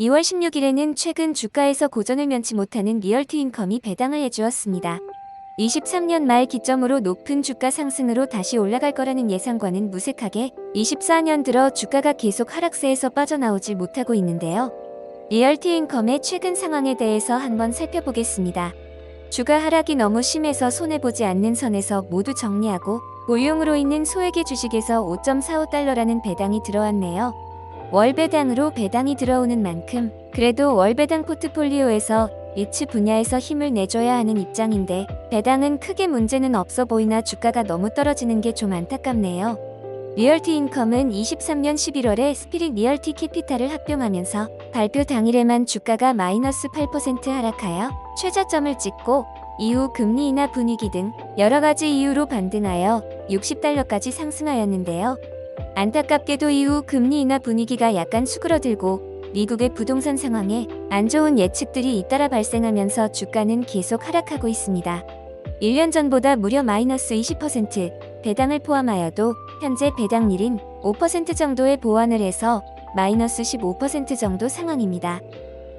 2월 16일에는 최근 주가에서 고전을 면치 못하는 리얼티인컴이 배당을 해주었습니다. 23년 말 기점으로 높은 주가 상승으로 다시 올라갈 거라는 예상과는 무색하게 24년 들어 주가가 계속 하락세에서 빠져나오질 못하고 있는데요. 리얼티인컴의 최근 상황에 대해서 한번 살펴보겠습니다. 주가 하락이 너무 심해서 손해보지 않는 선에서 모두 정리하고 보유용으로 있는 소액의 주식에서 5.45달러라는 배당이 들어왔네요. 월 배당으로 배당이 들어오는 만큼 그래도 월 배당 포트폴리오에서 리츠 분야에서 힘을 내줘야 하는 입장인데 배당은 크게 문제는 없어 보이나 주가가 너무 떨어지는 게 좀 안타깝네요. 리얼티인컴은 23년 11월에 스피릿 리얼티 캐피탈을 합병하면서 발표 당일에만 주가가 마이너스 8% 하락하여 최저점을 찍고 이후 금리 인하 분위기 등 여러가지 이유로 반등하여 60달러까지 상승하였는데요. 안타깝게도 이후 금리 인하 분위기가 약간 수그러들고 미국의 부동산 상황에 안 좋은 예측들이 잇따라 발생하면서 주가는 계속 하락하고 있습니다. 1년 전보다 무려 마이너스 20%, 배당을 포함하여도 현재 배당률인 5% 정도에 보완을 해서 마이너스 15% 정도 상황입니다.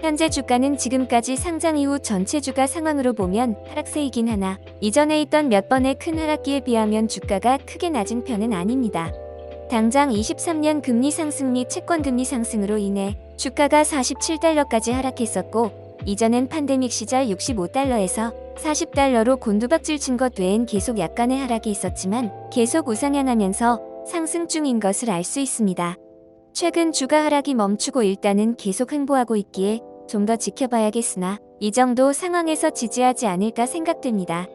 현재 주가는 지금까지 상장 이후 전체 주가 상황으로 보면 하락세이긴 하나 이전에 있던 몇 번의 큰 하락기에 비하면 주가가 크게 낮은 편은 아닙니다. 당장 23년 금리 상승 및 채권금리 상승으로 인해 주가가 47달러까지 하락했었고 이전엔 팬데믹 시절 65달러에서 40달러로 곤두박질 친 것 외엔 계속 약간의 하락이 있었지만 계속 우상향하면서 상승 중인 것을 알 수 있습니다. 최근 주가 하락이 멈추고 일단은 계속 횡보하고 있기에 좀 더 지켜봐야겠으나 이 정도 상황에서 지지하지 않을까 생각됩니다.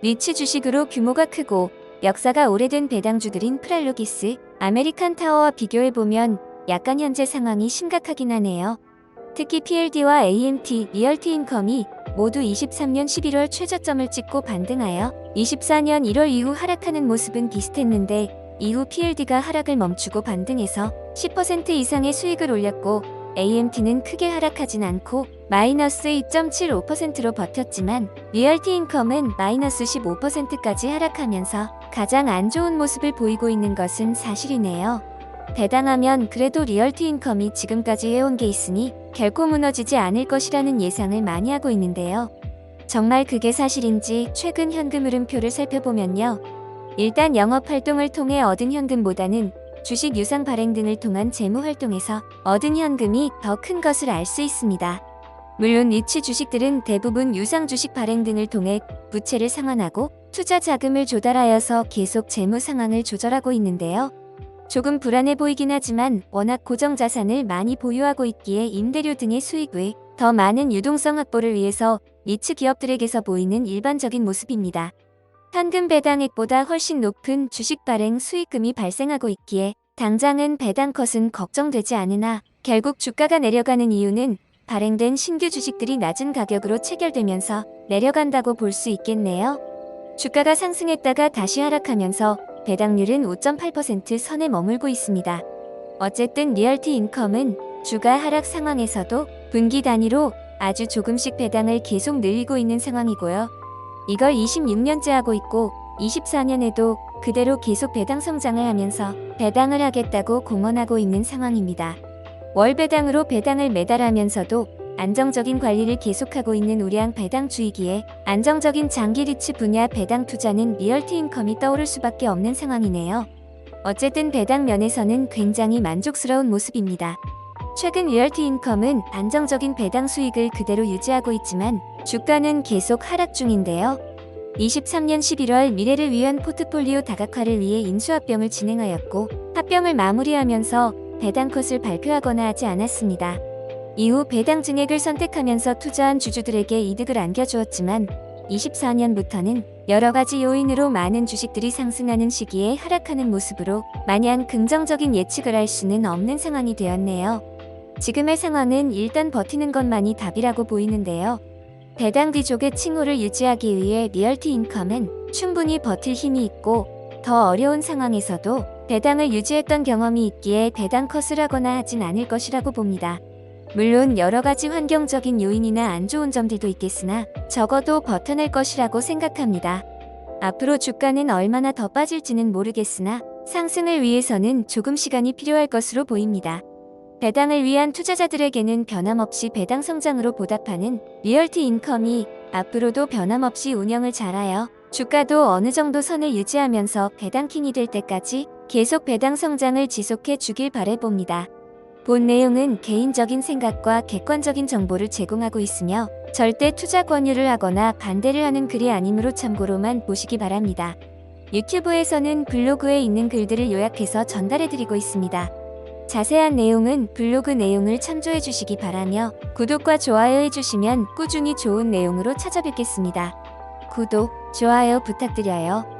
리츠 주식으로 규모가 크고 역사가 오래된 배당주들인 프랄로기스, 아메리칸 타워와 비교해보면 약간 현재 상황이 심각하긴 하네요. 특히 PLD와 AMT, 리얼티인컴이 모두 23년 11월 최저점을 찍고 반등하여 24년 1월 이후 하락하는 모습은 비슷했는데 이후 PLD가 하락을 멈추고 반등해서 10% 이상의 수익을 올렸고 AMT는 크게 하락하진 않고 마이너스 2.75%로 버텼지만 리얼티인컴은 마이너스 15%까지 하락하면서 가장 안 좋은 모습을 보이고 있는 것은 사실이네요. 배당하면 그래도 리얼티인컴이 지금까지 해온 게 있으니 결코 무너지지 않을 것이라는 예상을 많이 하고 있는데요. 정말 그게 사실인지 최근 현금 흐름표를 살펴보면요. 일단 영업활동을 통해 얻은 현금보다는 주식 유상 발행 등을 통한 재무활동에서 얻은 현금이 더 큰 것을 알 수 있습니다. 물론 리츠 주식들은 대부분 유상 주식 발행 등을 통해 부채를 상환하고 투자 자금을 조달하여서 계속 재무 상황을 조절하고 있는데요. 조금 불안해 보이긴 하지만 워낙 고정 자산을 많이 보유하고 있기에 임대료 등의 수익 외 더 많은 유동성 확보를 위해서 리츠 기업들에게서 보이는 일반적인 모습입니다. 현금 배당액보다 훨씬 높은 주식 발행 수익금이 발생하고 있기에 당장은 배당 컷은 걱정되지 않으나 결국 주가가 내려가는 이유는 발행된 신규 주식들이 낮은 가격으로 체결되면서 내려간다고 볼 수 있겠네요. 주가가 상승했다가 다시 하락하면서 배당률은 5.8% 선에 머물고 있습니다. 어쨌든 리얼티인컴은 주가 하락 상황에서도 분기 단위로 아주 조금씩 배당을 계속 늘리고 있는 상황이고요. 이걸 26년째 하고 있고 24년에도 그대로 계속 배당 성장을 하면서 배당을 하겠다고 공언하고 있는 상황입니다. 월 배당으로 배당을 매달 하면서도 안정적인 관리를 계속하고 있는 우량 배당주이기에 안정적인 장기 리츠 분야 배당 투자는 리얼티인컴이 떠오를 수밖에 없는 상황이네요. 어쨌든 배당 면에서는 굉장히 만족스러운 모습입니다. 최근 리얼티인컴은 안정적인 배당 수익을 그대로 유지하고 있지만 주가는 계속 하락 중인데요. 23년 11월 미래를 위한 포트폴리오 다각화를 위해 인수합병을 진행하였고 합병을 마무리하면서 배당 컷을 발표하거나 하지 않았습니다. 이후 배당 증액을 선택하면서 투자한 주주들에게 이득을 안겨주었지만 24년부터는 여러가지 요인으로 많은 주식들이 상승하는 시기에 하락하는 모습으로 마냥 긍정적인 예측을 할 수는 없는 상황이 되었네요. 지금의 상황은 일단 버티는 것만이 답이라고 보이는데요. 배당 귀족의 칭호를 유지하기 위해 리얼티인컴은 충분히 버틸 힘이 있고 더 어려운 상황에서도 배당을 유지했던 경험이 있기에 배당 컷을 하거나 하진 않을 것이라고 봅니다. 물론 여러가지 환경적인 요인이나 안 좋은 점들도 있겠으나 적어도 버텨낼 것이라고 생각합니다. 앞으로 주가는 얼마나 더 빠질지는 모르겠으나 상승을 위해서는 조금 시간이 필요할 것으로 보입니다. 배당을 위한 투자자들에게는 변함없이 배당 성장으로 보답하는 리얼티 인컴이 앞으로도 변함없이 운영을 잘하여 주가도 어느 정도 선을 유지하면서 배당킹이 될 때까지 계속 배당 성장을 지속해 주길 바라봅니다. 본 내용은 개인적인 생각과 객관적인 정보를 제공하고 있으며 절대 투자 권유를 하거나 반대를 하는 글이 아니므로 참고로만 보시기 바랍니다. 유튜브에서는 블로그에 있는 글들을 요약해서 전달해드리고 있습니다. 자세한 내용은 블로그 내용을 참조해 주시기 바라며 구독과 좋아요 해주시면 꾸준히 좋은 내용으로 찾아뵙겠습니다. 구독, 좋아요 부탁드려요.